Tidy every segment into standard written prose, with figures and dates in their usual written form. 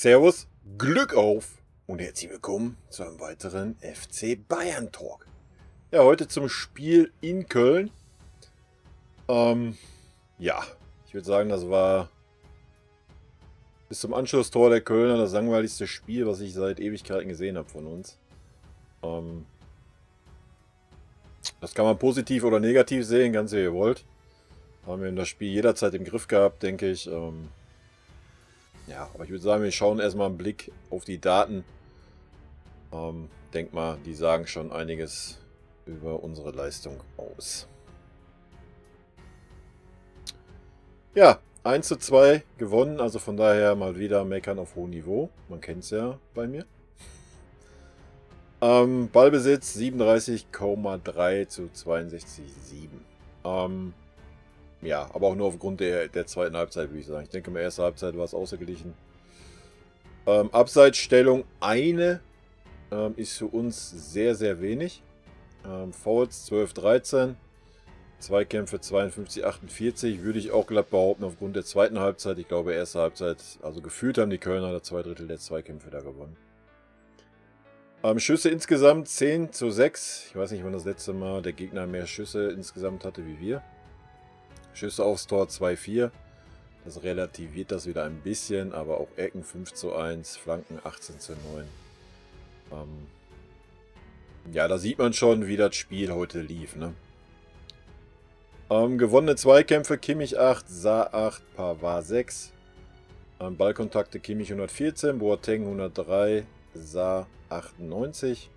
Servus, Glück auf und herzlich willkommen zu einem weiteren FC Bayern Talk. Ja, heute zum Spiel in Köln. Ja, ich würde sagen, das war bis zum Anschlusstor der Kölner das langweiligste Spiel, was ich seit Ewigkeiten gesehen habe von uns. Das kann man positiv oder negativ sehen, ganz wie ihr wollt. Haben wir das Spiel jederzeit im Griff gehabt, denke ich. Ja, aber ich würde sagen, wir schauen erstmal einen Blick auf die Daten. Denk mal, die sagen schon einiges über unsere Leistung aus. Ja, 1:2 gewonnen, also von daher mal wieder meckern auf hohem Niveau. Man kennt es ja bei mir. Ballbesitz 37,3 zu 62,7. Ja, aber auch nur aufgrund der zweiten Halbzeit, würde ich sagen. Ich denke, in der ersten Halbzeit war es ausgeglichen. Abseitsstellung eine ist für uns sehr, sehr wenig. Fouls 12-13. Zweikämpfe 52-48. Würde ich auch glatt behaupten, aufgrund der zweiten Halbzeit. Ich glaube, erste Halbzeit, also gefühlt haben die Kölner 2/3 der Zweikämpfe da gewonnen. Schüsse insgesamt 10:6. Ich weiß nicht, wann das letzte Mal der Gegner mehr Schüsse insgesamt hatte wie wir. Schüsse aufs Tor 2-4. Das relativiert das wieder ein bisschen, aber auch Ecken 5:1, Flanken 18:9. Ja, da sieht man schon, wie das Spiel heute lief, ne? Gewonnene Zweikämpfe, Kimmich 8, Saar 8, Pavard 6. Ballkontakte, Kimmich 114, Boateng 103, Saar 98.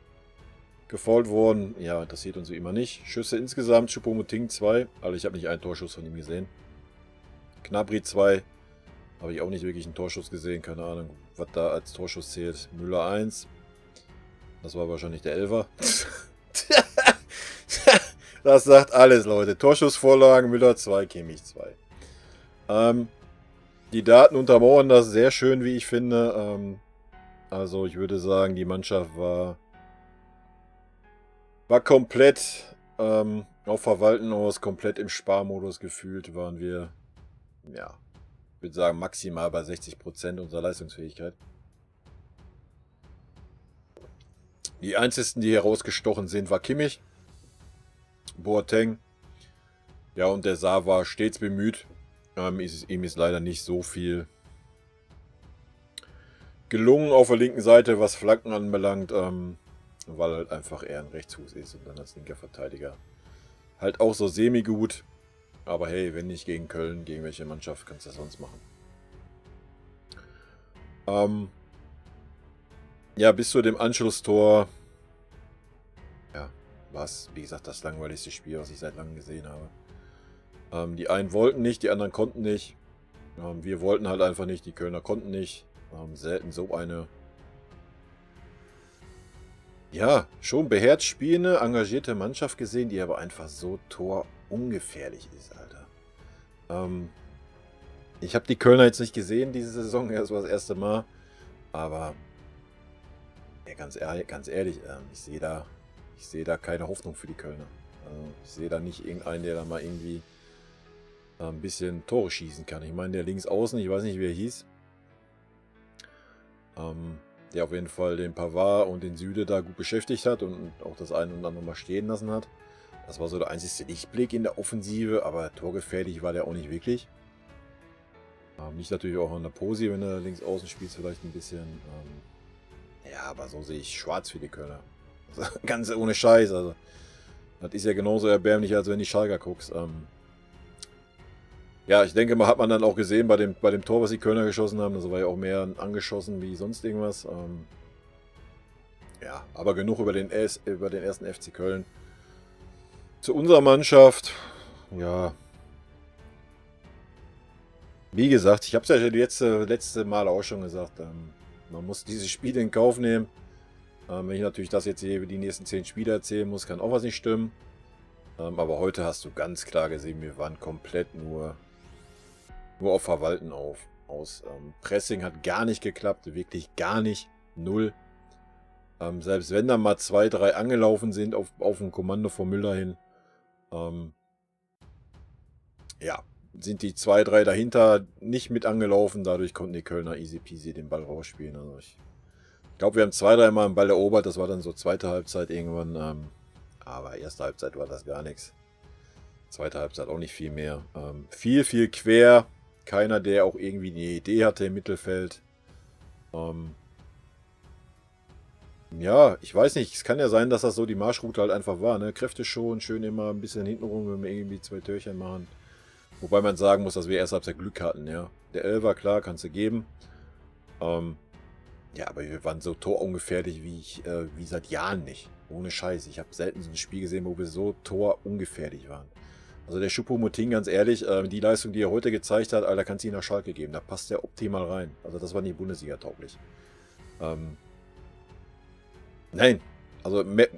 Gefoult worden, ja, interessiert uns wie immer nicht. Schüsse insgesamt, Choupo-Moting 2, also ich habe nicht einen Torschuss von ihm gesehen. Gnabry 2, habe ich auch nicht wirklich einen Torschuss gesehen, keine Ahnung, was da als Torschuss zählt. Müller 1, das war wahrscheinlich der Elfer. Das sagt alles, Leute. Torschussvorlagen, Müller 2, Kimmich 2. Die Daten untermauern das sehr schön, wie ich finde. Also ich würde sagen, die Mannschaft war komplett auf Verwalten aus, komplett im Sparmodus gefühlt, waren wir, ja, ich würde sagen, maximal bei 60% unserer Leistungsfähigkeit. Die einzigen, die herausgestochen sind, war Kimmich, Boateng, ja, und der Saar war stets bemüht. Ihm ist leider nicht so viel gelungen auf der linken Seite, was Flanken anbelangt, weil halt einfach er ein Rechtsfuß ist und dann als linker Verteidiger halt auch so semi-gut. Aber hey, wenn nicht gegen Köln, gegen welche Mannschaft kannst du das sonst machen? Ja, bis zu dem Anschlusstor, ja, war es, wie gesagt, das langweiligste Spiel, was ich seit langem gesehen habe. Die einen wollten nicht, die anderen konnten nicht. Wir wollten halt einfach nicht, die Kölner konnten nicht. Selten so eine, ja, schon beherzt spielende, engagierte Mannschaft gesehen, die aber einfach so torungefährlich ist, Alter. Ich habe die Kölner jetzt nicht gesehen diese Saison, das war das erste Mal. Aber ja, ganz ehrlich, ich sehe da keine Hoffnung für die Kölner. Ich sehe da nicht irgendeinen, der da mal irgendwie ein bisschen Tore schießen kann. Ich meine, der links außen, ich weiß nicht, wie er hieß. Der auf jeden Fall den Pavard und den Süde da gut beschäftigt hat und auch das eine und andere mal stehen lassen hat. Das war so der einzige Lichtblick in der Offensive, aber torgefährlich war der auch nicht wirklich. Nicht natürlich auch an der Posi, wenn er links außen spielt, vielleicht ein bisschen. Ja, aber so sehe ich schwarz für die Kölner. Also, ganz ohne Scheiß. Also, das ist ja genauso erbärmlich, als wenn du Schalker guckst. Ja, ich denke mal, hat man dann auch gesehen bei dem Tor, was die Kölner geschossen haben. Das war ja auch mehr angeschossen wie sonst irgendwas. Ja, aber genug über den ersten FC Köln. Zu unserer Mannschaft, ja. Wie gesagt, ich habe es ja letzte Mal auch schon gesagt. Man muss dieses Spiel in Kauf nehmen. Wenn ich natürlich das jetzt hier über die nächsten 10 Spiele erzählen muss, kann auch was nicht stimmen. Aber heute hast du ganz klar gesehen, wir waren komplett nur auf Verwalten aus. Pressing hat gar nicht geklappt, wirklich gar nicht, null. Selbst wenn da mal 2, 3 angelaufen sind auf ein Kommando von Müller hin. Ja, sind die 2, 3 dahinter nicht mit angelaufen. Dadurch konnten die Kölner easy peasy den Ball rausspielen. Also ich glaube, wir haben 2, 3 Mal den Ball erobert. Das war dann so zweite Halbzeit irgendwann. Aber erste Halbzeit war das gar nichts. Zweite Halbzeit auch nicht viel mehr. Viel, viel quer. Keiner, der auch irgendwie eine Idee hatte im Mittelfeld. Ja, ich weiß nicht. Es kann ja sein, dass das so die Marschroute halt einfach war. Ne? Kräfte schon, schön immer ein bisschen hintenrum, wenn wir irgendwie 2 Türchen machen. Wobei man sagen muss, dass wir erst Halbzeit Glück hatten. Ja? Der Elfer, klar, kannst du geben. Ja, aber wir waren so torungefährlich wie seit Jahren nicht. Ohne Scheiß. Ich habe selten so ein Spiel gesehen, wo wir so torungefährlich waren. Also der Choupo-Moting, ganz ehrlich, die Leistung, die er heute gezeigt hat, Alter, kannst du ihn nach Schalke geben. Da passt der optimal rein. Also das war nicht Bundesliga-tauglich. Nein. Also mehr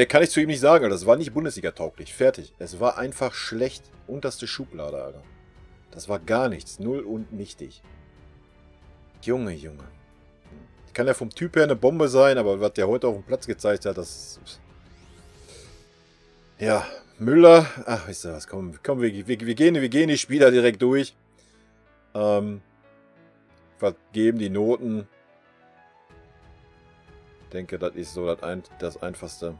kann ich zu ihm nicht sagen. Das war nicht Bundesliga-tauglich. Fertig. Es war einfach schlecht. Unterste Schublade, Alter. Das war gar nichts. Null und nichtig. Junge, Junge. Kann ja vom Typ her eine Bombe sein, aber was der heute auf dem Platz gezeigt hat, das... Ja, Müller. Ach, wisst ihr was, komm wir gehen die Spieler direkt durch. Vergeben die Noten. Ich denke, das ist so das Einfachste.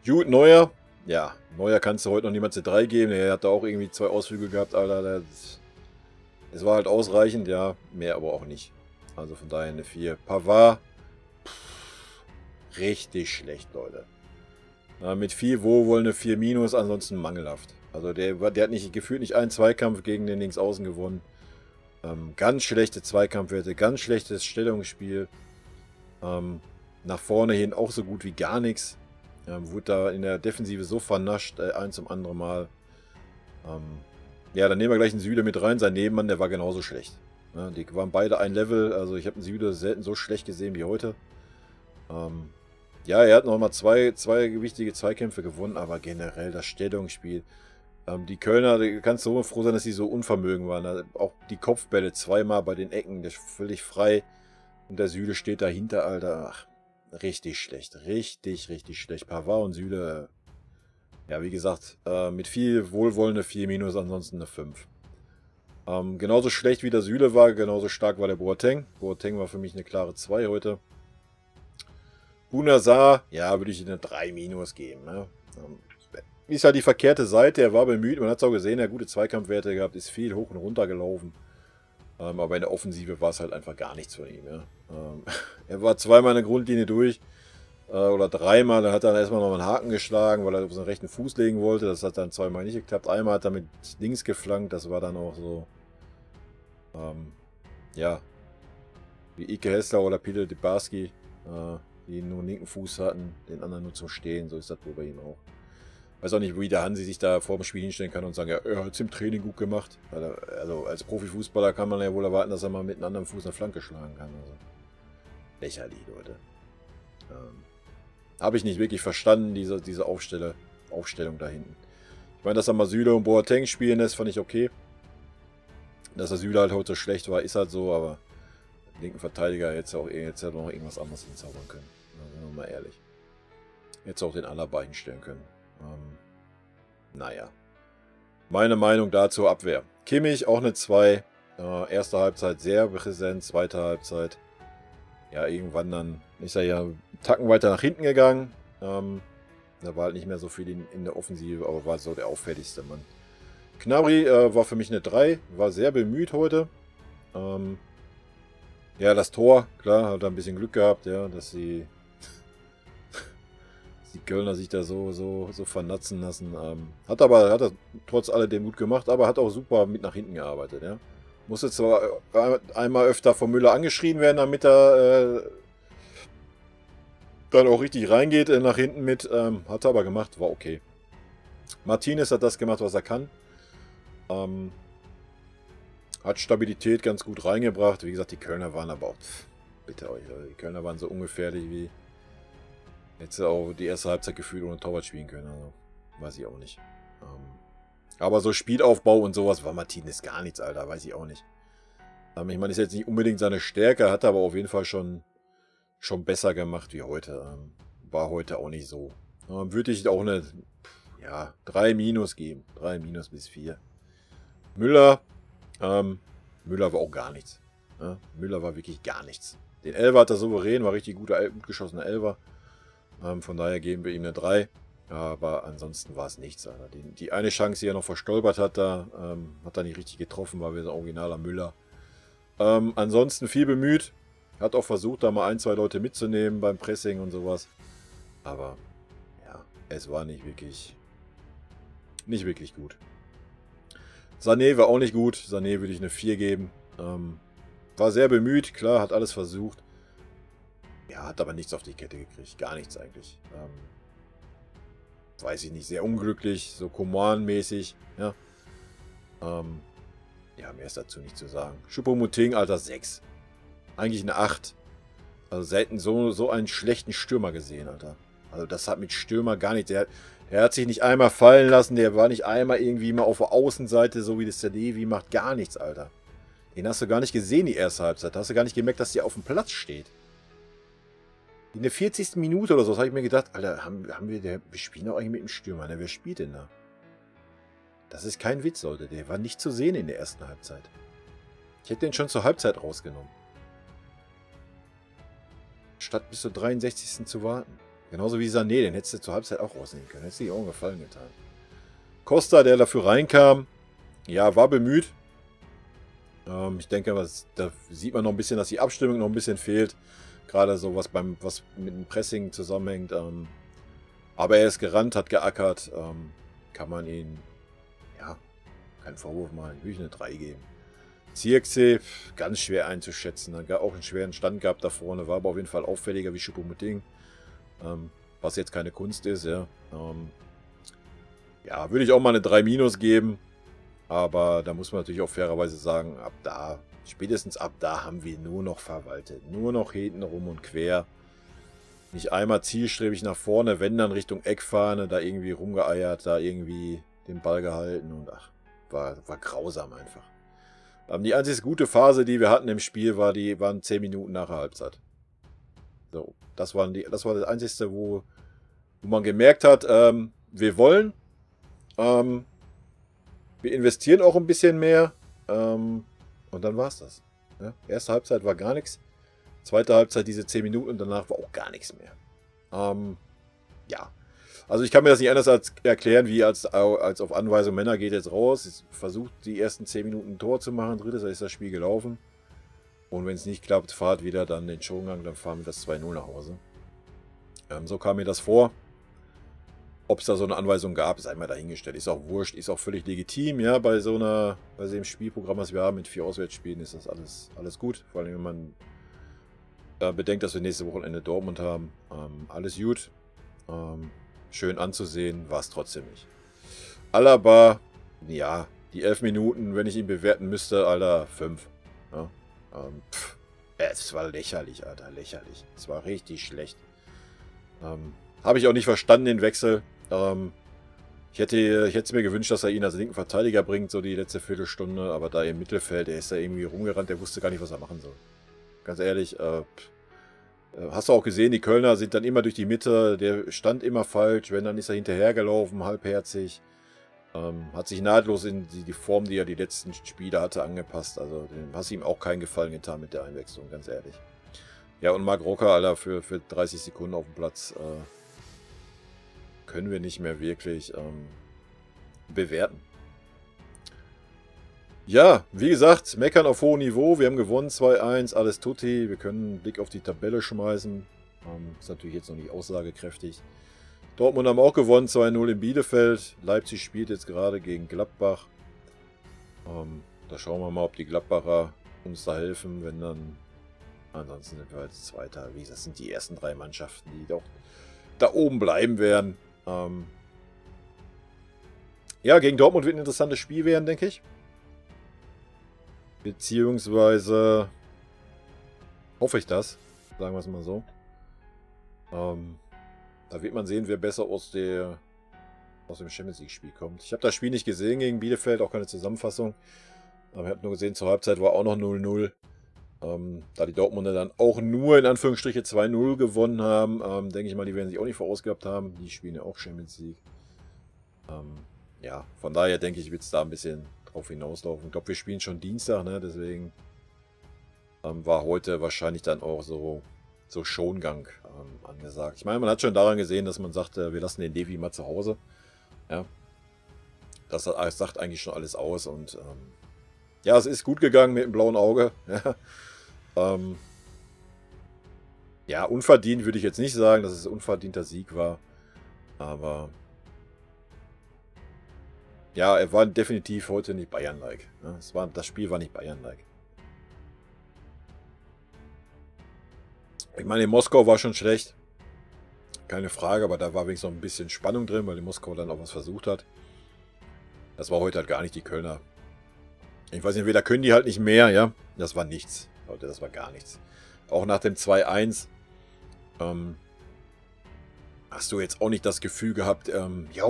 Gut, Neuer. Ja, Neuer kannst du heute noch niemand C3 geben. Er hat da auch irgendwie 2 Ausflüge gehabt, Alter. Es war halt ausreichend, ja. Mehr aber auch nicht. Also von daher eine 4. Pavard. Richtig schlecht, Leute. Mit viel Wohlwollen eine 4-, ansonsten mangelhaft. Also der hat gefühlt nicht einen Zweikampf gegen den Linksaußen gewonnen. Ganz schlechte Zweikampfwerte, ganz schlechtes Stellungsspiel. Nach vorne hin auch so gut wie gar nichts. Wurde da in der Defensive so vernascht, ein zum anderen Mal. Ja, dann nehmen wir gleich einen Süle mit rein. Sein Nebenmann, der war genauso schlecht. Ja, die waren beide ein Level. Also ich habe einen Süle selten so schlecht gesehen wie heute. Ja, er hat nochmal zwei wichtige Zweikämpfe gewonnen, aber generell das Stellungsspiel. Die Kölner, da kannst du so froh sein, dass sie so unvermögen waren. Also auch die Kopfbälle zweimal bei den Ecken, das ist völlig frei. Und der Süle steht dahinter, Alter. Ach, richtig schlecht. Richtig, richtig schlecht. Pavard und Süle, ja, wie gesagt, mit viel Wohlwollen eine 4-, ansonsten eine 5. Genauso schlecht wie der Süle war, genauso stark war der Boateng. Boateng war für mich eine klare 2 heute. Bouna Sarr, ja, würde ich ihm eine 3- geben. Ne? Ist halt die verkehrte Seite, er war bemüht, man hat es auch gesehen, er hat gute Zweikampfwerte gehabt, ist viel hoch und runter gelaufen. Aber in der Offensive war es halt einfach gar nichts von ihm. Ja? Er war zweimal in der Grundlinie durch, oder 3-mal, dann hat er erstmal noch einen Haken geschlagen, weil er auf seinen rechten Fuß legen wollte. Das hat dann 2-mal nicht geklappt. Einmal hat er mit links geflankt, das war dann auch so, ja, wie Ike Hessler oder Peter Debarski, die nur einen linken Fuß hatten, den anderen nur zum Stehen. So ist das wohl bei ihm auch. Weiß auch nicht, wie der Hansi sich da vor dem Spiel hinstellen kann und sagen, ja, er hat es im Training gut gemacht. Also als Profifußballer kann man ja wohl erwarten, dass er mal mit einem anderen Fuß eine Flanke schlagen kann. Also lächerlich, Leute. Habe ich nicht wirklich verstanden, diese Aufstellung da hinten. Ich meine, dass er mal Süle und Boateng spielen lässt, fand ich okay. Dass der Süle halt heute schlecht war, ist halt so, aber linken Verteidiger hätte er noch irgendwas anderes hinzaubern können. Also, mal ehrlich. Hätte auch den Alaba hinstellen können. Naja. Meine Meinung dazu: Abwehr. Kimmich auch eine 2. Erste Halbzeit sehr präsent, zweite Halbzeit. Ja, irgendwann dann ist er ja einen Tacken weiter nach hinten gegangen. Da war halt nicht mehr so viel in der Offensive, aber war so der auffälligste Mann. Gnabry war für mich eine 3, war sehr bemüht heute. Ja, das Tor, klar, hat er ein bisschen Glück gehabt, ja, dass die Kölner sich da so vernatzen lassen. Hat er trotz alledem gut gemacht, aber hat auch super mit nach hinten gearbeitet, ja. Musste zwar einmal öfter von Müller angeschrien werden, damit er dann auch richtig reingeht nach hinten mit. Hat er aber gemacht, war okay. Martinez hat das gemacht, was er kann. Hat Stabilität ganz gut reingebracht. Wie gesagt, die Kölner waren aber auch, bitte euch, die Kölner waren so ungefährlich wie jetzt auch die erste Halbzeit gefühlt ohne Torwart spielen können. Also, weiß ich auch nicht. Aber so Spielaufbau und sowas war Martinez gar nichts, Alter. Weiß ich auch nicht. Ich meine, ist jetzt nicht unbedingt seine Stärke, hat aber auf jeden Fall schon besser gemacht wie heute. War heute auch nicht so. Würde ich auch eine, ja, 3 Minus geben. 3 Minus bis 4. Müller, Müller war auch gar nichts. Ja, Müller war wirklich gar nichts. Den Elfer hat er souverän, war richtig gut geschossener Elfer. Von daher geben wir ihm eine 3. Aber ansonsten war es nichts. Alter. Die eine Chance, die er noch verstolpert hat, da hat er nicht richtig getroffen, war wieder ein originaler Müller. Ansonsten viel bemüht. Hat auch versucht, da mal 1, 2 Leute mitzunehmen beim Pressing und sowas. Aber ja, es war nicht wirklich gut. Sané war auch nicht gut. Sané würde ich eine 4 geben. War sehr bemüht, klar, hat alles versucht. Ja, hat aber nichts auf die Kette gekriegt. Gar nichts eigentlich. Weiß ich nicht, sehr unglücklich, so Coman-mäßig. Ja. Ja, mehr ist dazu nicht zu sagen. Choupo-Moting, Alter, 6. Eigentlich eine 8. Also selten so einen schlechten Stürmer gesehen, Alter. Also das hat mit Stürmer gar nichts. Er hat sich nicht einmal fallen lassen, der war nicht einmal irgendwie mal auf der Außenseite, so wie das der Levi macht. Gar nichts, Alter. Den hast du gar nicht gesehen, die erste Halbzeit. Da hast du gar nicht gemerkt, dass der auf dem Platz steht. In der 40. Minute oder so, das habe ich mir gedacht, Alter, wir spielen doch eigentlich mit dem Stürmer, ne? Wer spielt denn da? Das ist kein Witz, Leute. Der war nicht zu sehen in der ersten Halbzeit. Ich hätte den schon zur Halbzeit rausgenommen. Statt bis zur 63. zu warten. Genauso wie Sané, den hättest du zur Halbzeit auch rausnehmen können. Hättest du dir auch einen Gefallen getan. Costa, der dafür reinkam, ja, war bemüht. Ich denke, da sieht man noch ein bisschen, dass die Abstimmung noch ein bisschen fehlt. Gerade so, was mit dem Pressing zusammenhängt. Aber er ist gerannt, hat geackert. Kann man ihn, ja, keinen Vorwurf machen. Würde ich eine 3 geben. Zirkzee, ganz schwer einzuschätzen. Hat auch einen schweren Stand gehabt da vorne. War aber auf jeden Fall auffälliger wie Choupo-Moting. Was jetzt keine Kunst ist, ja. Ja, würde ich auch mal eine 3 Minus geben. Aber da muss man natürlich auch fairerweise sagen, spätestens ab da haben wir nur noch verwaltet. Nur noch hinten rum und quer. Nicht einmal zielstrebig nach vorne, wenn dann Richtung Eckfahne, da irgendwie rumgeeiert, da irgendwie den Ball gehalten und ach, war grausam einfach. Die einzige gute Phase, die wir hatten im Spiel, waren 10 Minuten nach der Halbzeit. So, das war das Einzige, wo man gemerkt hat, wir wollen. Wir investieren auch ein bisschen mehr. Und dann war es das. Ja, erste Halbzeit war gar nichts. Zweite Halbzeit diese 10 Minuten und danach war auch gar nichts mehr. Ja. Also ich kann mir das nicht anders erklären, wie als auf Anweisung, Männer geht jetzt raus, versucht die ersten 10 Minuten ein Tor zu machen, drittes ist das Spiel gelaufen. Und wenn es nicht klappt, fahrt wieder dann den Schongang, dann fahren wir das 2-0 nach Hause. So kam mir das vor. Ob es da so eine Anweisung gab, ist einmal dahingestellt. Ist auch wurscht, ist auch völlig legitim, ja, bei so dem Spielprogramm, was wir haben, mit 4 Auswärtsspielen, ist das alles gut. Vor allem, wenn man bedenkt, dass wir nächste Wochenende Dortmund haben. Alles gut. Schön anzusehen, war es trotzdem nicht. Alaba, ja, die 11 Minuten, wenn ich ihn bewerten müsste, Alter, 5. Ja, es war lächerlich, Alter, lächerlich. Es war richtig schlecht. Habe ich auch nicht verstanden, den Wechsel. Ich hätte es mir gewünscht, dass er ihn als linken Verteidiger bringt, so die letzte Viertelstunde. Aber da im Mittelfeld, der ist da irgendwie rumgerannt, der wusste gar nicht, was er machen soll. Ganz ehrlich, hast du auch gesehen, die Kölner sind dann immer durch die Mitte, der stand immer falsch, wenn, dann ist er hinterhergelaufen, halbherzig. Hat sich nahtlos in die Form, die er die letzten Spiele hatte, angepasst. Also hast ihm auch keinen Gefallen getan mit der Einwechslung, ganz ehrlich. Ja, und Marc Rocker, Alter, für 30 Sekunden auf dem Platz können wir nicht mehr wirklich bewerten. Ja, wie gesagt, meckern auf hohem Niveau. Wir haben gewonnen 2-1, alles tutti. Wir können einen Blick auf die Tabelle schmeißen. Ist natürlich jetzt noch nicht aussagekräftig. Dortmund haben auch gewonnen, 2-0 in Bielefeld. Leipzig spielt jetzt gerade gegen Gladbach. Da schauen wir mal, ob die Gladbacher uns da helfen, wenn dann... Ansonsten sind wir als Zweiter. Wie gesagt, das sind die ersten 3 Mannschaften, die doch da oben bleiben werden. Ja, gegen Dortmund wird ein interessantes Spiel werden, denke ich. Beziehungsweise hoffe ich das. Sagen wir es mal so. Da wird man sehen, wer besser aus dem Champions League Spiel kommt. Ich habe das Spiel nicht gesehen gegen Bielefeld, auch keine Zusammenfassung. Aber ich habe nur gesehen, zur Halbzeit war auch noch 0-0. Da die Dortmunder dann auch nur in Anführungsstriche 2-0 gewonnen haben, denke ich mal, die werden sich auch nicht vorausgehabt haben. Die spielen ja auch Champions League. Ja, von daher denke ich, wird es da ein bisschen drauf hinauslaufen. Ich glaube, wir spielen schon Dienstag, ne? Deswegen war heute wahrscheinlich dann auch so Schongang angesagt. Ich meine, man hat schon daran gesehen, dass man sagt, wir lassen den Levi mal zu Hause. Ja, das sagt eigentlich schon alles aus. Und ja, es ist gut gegangen mit dem blauen Auge. Ja, ja, unverdient würde ich jetzt nicht sagen, dass es ein unverdienter Sieg war. Aber ja, er war definitiv heute nicht Bayern-like. Ja, das Spiel war nicht Bayern-like. Ich meine, in Moskau war schon schlecht. Keine Frage, aber da war wenigstens noch ein bisschen Spannung drin, weil in Moskau dann auch was versucht hat. Das war heute halt gar nicht die Kölner. Ich weiß nicht, entweder können die halt nicht mehr, ja. Das war nichts. Leute, das war gar nichts. Auch nach dem 2-1 hast du jetzt auch nicht das Gefühl gehabt, ja,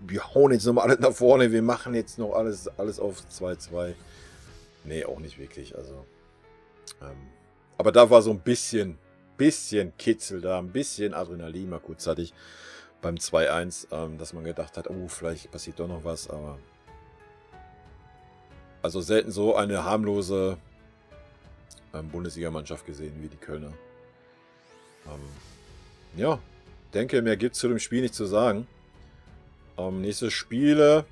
wir hauen jetzt nochmal alles nach vorne, wir machen jetzt noch alles auf 2-2. Nee, auch nicht wirklich. Also, aber da war so ein bisschen Kitzel da, ein bisschen Adrenalin mal kurzzeitig beim 2-1, dass man gedacht hat, oh, vielleicht passiert doch noch was, aber also selten so eine harmlose Bundesligamannschaft gesehen wie die Kölner. Ja, denke, mehr gibt es zu dem Spiel nicht zu sagen. Nächste Spiele,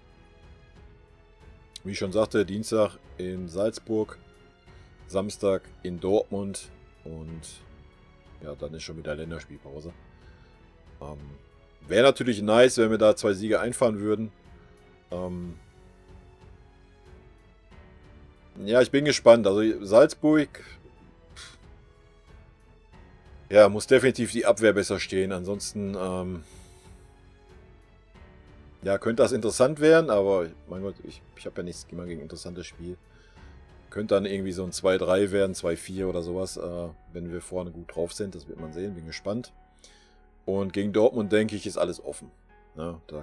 wie ich schon sagte, Dienstag in Salzburg, Samstag in Dortmund und ja, dann ist schon wieder Länderspielpause. Wäre natürlich nice, wenn wir da 2 Siege einfahren würden. Ja, ich bin gespannt. Also Salzburg, ja, muss definitiv die Abwehr besser stehen. Ansonsten, ja, könnte das interessant werden, aber mein Gott, ich habe ja nichts immer gegen ein interessantes Spiel. Könnte dann irgendwie so ein 2-3 werden, 2-4 oder sowas, wenn wir vorne gut drauf sind. Das wird man sehen, bin gespannt. Und gegen Dortmund, denke ich, ist alles offen. Ja, da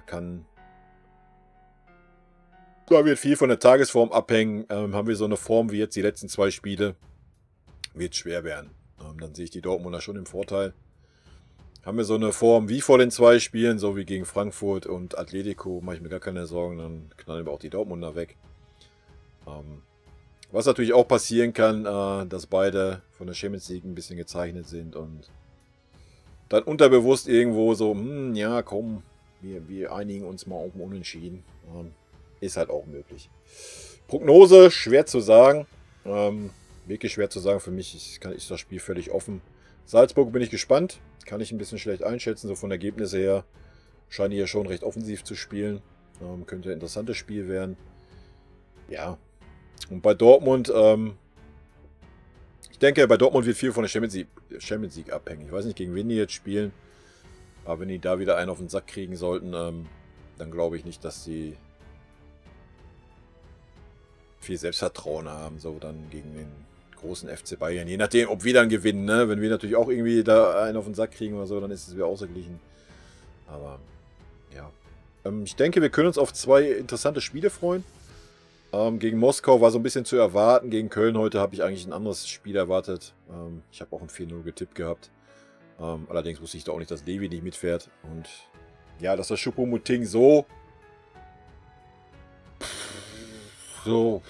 wird viel von der Tagesform abhängen. Haben wir so eine Form wie jetzt die letzten 2 Spiele, wird schwer werden. Dann sehe ich die Dortmunder schon im Vorteil. Haben wir so eine Form wie vor den 2 Spielen, so wie gegen Frankfurt und Atletico, mache ich mir gar keine Sorgen, dann knallen wir auch die Dortmunder weg. Was natürlich auch passieren kann, dass beide von der Champions League ein bisschen gezeichnet sind und dann unterbewusst irgendwo so, ja komm, wir einigen uns mal auf ein Unentschieden. Ist halt auch möglich. Prognose, schwer zu sagen. Wirklich schwer zu sagen. Für mich ist das Spiel völlig offen. Salzburg bin ich gespannt. Kann ich ein bisschen schlecht einschätzen. So von Ergebnisse her scheinen die ja schon recht offensiv zu spielen. Könnte ein interessantes Spiel werden. Ja. Und bei Dortmund, ich denke, bei Dortmund wird viel von der Champions League abhängen. Ich weiß nicht, gegen wen die jetzt spielen. Aber wenn die da wieder einen auf den Sack kriegen sollten, dann glaube ich nicht, dass sie viel Selbstvertrauen haben, so dann gegen den großen FC Bayern. Je nachdem, ob wir dann gewinnen, ne? Wenn wir natürlich auch irgendwie da einen auf den Sack kriegen oder so, dann ist es wieder ausgeglichen. Aber, ja. Ich denke, wir können uns auf 2 interessante Spiele freuen. Gegen Moskau war so ein bisschen zu erwarten. Gegen Köln heute habe ich eigentlich ein anderes Spiel erwartet. Ich habe auch ein 4-0 getippt gehabt. Allerdings wusste ich da auch nicht, dass Levi nicht mitfährt. Und ja, dass das Choupo-Moting so, ja,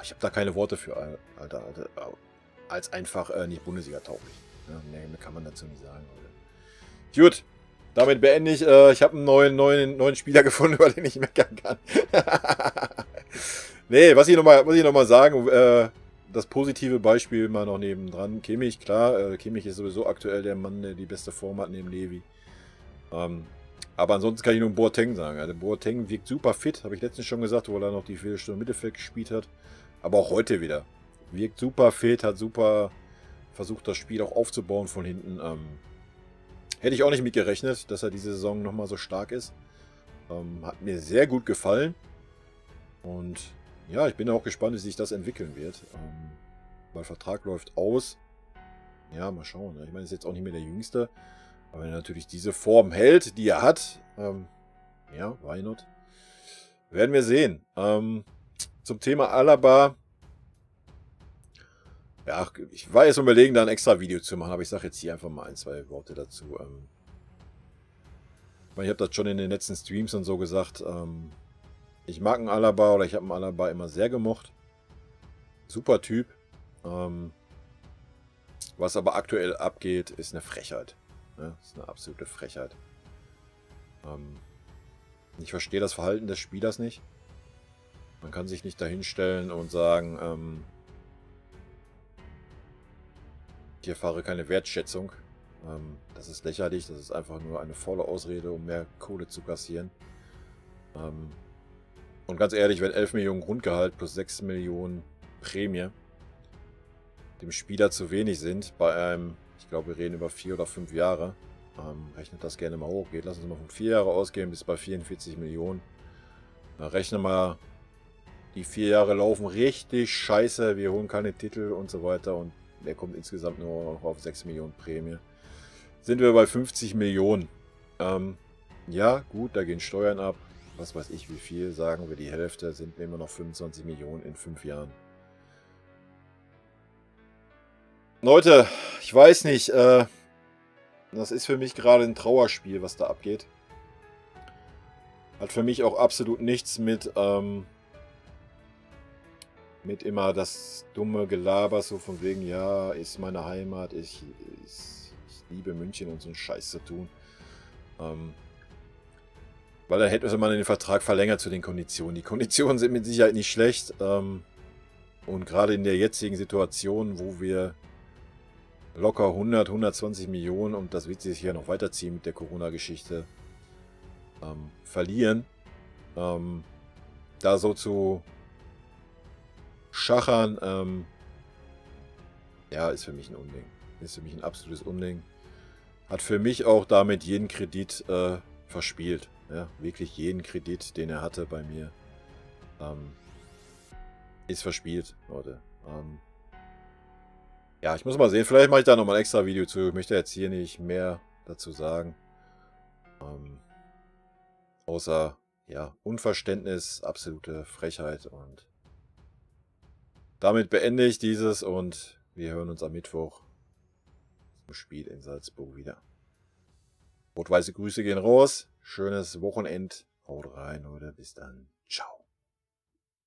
ich habe da keine Worte für, Alter, als einfach nicht Bundesliga-tauglich. Ja, mehr kann man dazu nicht sagen, Leute. Gut, damit beende ich. Ich habe einen neuen Spieler gefunden, über den ich meckern kann. Nee, was ich noch mal sagen, das positive Beispiel mal noch nebendran. Kimmich, klar, Kimmich ist sowieso aktuell der Mann, der die beste Form hat neben Levi. Aber ansonsten kann ich nur Boateng sagen. Also Boateng wirkt super fit, habe ich letztens schon gesagt, wo er noch die Viertelstunde Mittelfeld gespielt hat. Aber auch heute wieder. Wirkt super fit, hat super versucht, das Spiel auch aufzubauen von hinten. Hätte ich auch nicht mit gerechnet, dass er diese Saison nochmal so stark ist. Hat mir sehr gut gefallen. Und ja, ich bin auch gespannt, wie sich das entwickeln wird. Weil Vertrag läuft aus. Ja, mal schauen. Ich meine, er ist jetzt auch nicht mehr der Jüngste. Aber wenn er natürlich diese Form hält, die er hat, ja, why not? Werden wir sehen. Zum Thema Alaba. Ja, ich war jetzt überlegen, da ein extra Video zu machen, aber ich sage jetzt hier einfach mal 1, 2 Worte dazu. Ich habe das schon in den letzten Streams und so gesagt. Ich mag einen Alaba oder ich habe einen Alaba immer sehr gemocht. Super Typ. Was aber aktuell abgeht, ist eine Frechheit. Ja, ist eine absolute Frechheit. Ich verstehe das Verhalten des Spielers nicht. Man kann sich nicht dahinstellen und sagen, ich erfahre keine Wertschätzung. Das ist lächerlich, das ist einfach nur eine faule Ausrede, um mehr Kohle zu kassieren. Und ganz ehrlich, wenn 11 Millionen Grundgehalt plus 6 Millionen Prämie dem Spieler zu wenig sind, bei einem, ich glaube wir reden über 4 oder 5 Jahre, rechnet das gerne mal hoch, geht, lassen Sie mal von 4 Jahre ausgehen bis bei 44 Millionen. Na, rechne mal, die 4 Jahre laufen richtig scheiße, wir holen keine Titel und so weiter und der kommt insgesamt nur noch auf 6 Millionen Prämie. Sind wir bei 50 Millionen. Ja, gut, da gehen Steuern ab. Was weiß ich wie viel, sagen wir die Hälfte, sind immer noch 25 Millionen in 5 Jahren. Leute, ich weiß nicht, das ist für mich gerade ein Trauerspiel, was da abgeht. Hat für mich auch absolut nichts mit immer das dumme Gelaber, so von wegen, ja, ist meine Heimat, ich liebe München und so einen Scheiß zu tun. Weil dann hätte man den Vertrag verlängert zu den Konditionen. Die Konditionen sind mit Sicherheit nicht schlecht. Und gerade in der jetzigen Situation, wo wir locker 100, 120 Millionen, und das wird sich ja noch weiterziehen mit der Corona-Geschichte, verlieren, da so zu schachern, ja, ist für mich ein Unding. Ist für mich ein absolutes Unding. Hat für mich auch damit jeden Kredit verspielt. Ja, wirklich jeden Kredit, den er hatte bei mir, ist verspielt, Leute. Ja, ich muss mal sehen. Vielleicht mache ich da nochmal ein extra Video zu. Ich möchte jetzt hier nicht mehr dazu sagen. Außer, ja, Unverständnis, absolute Frechheit. Und damit beende ich dieses und wir hören uns am Mittwoch zum Spiel in Salzburg wieder. Rot-weiße Grüße gehen raus. Schönes Wochenend. Haut rein, Leute. Bis dann. Ciao.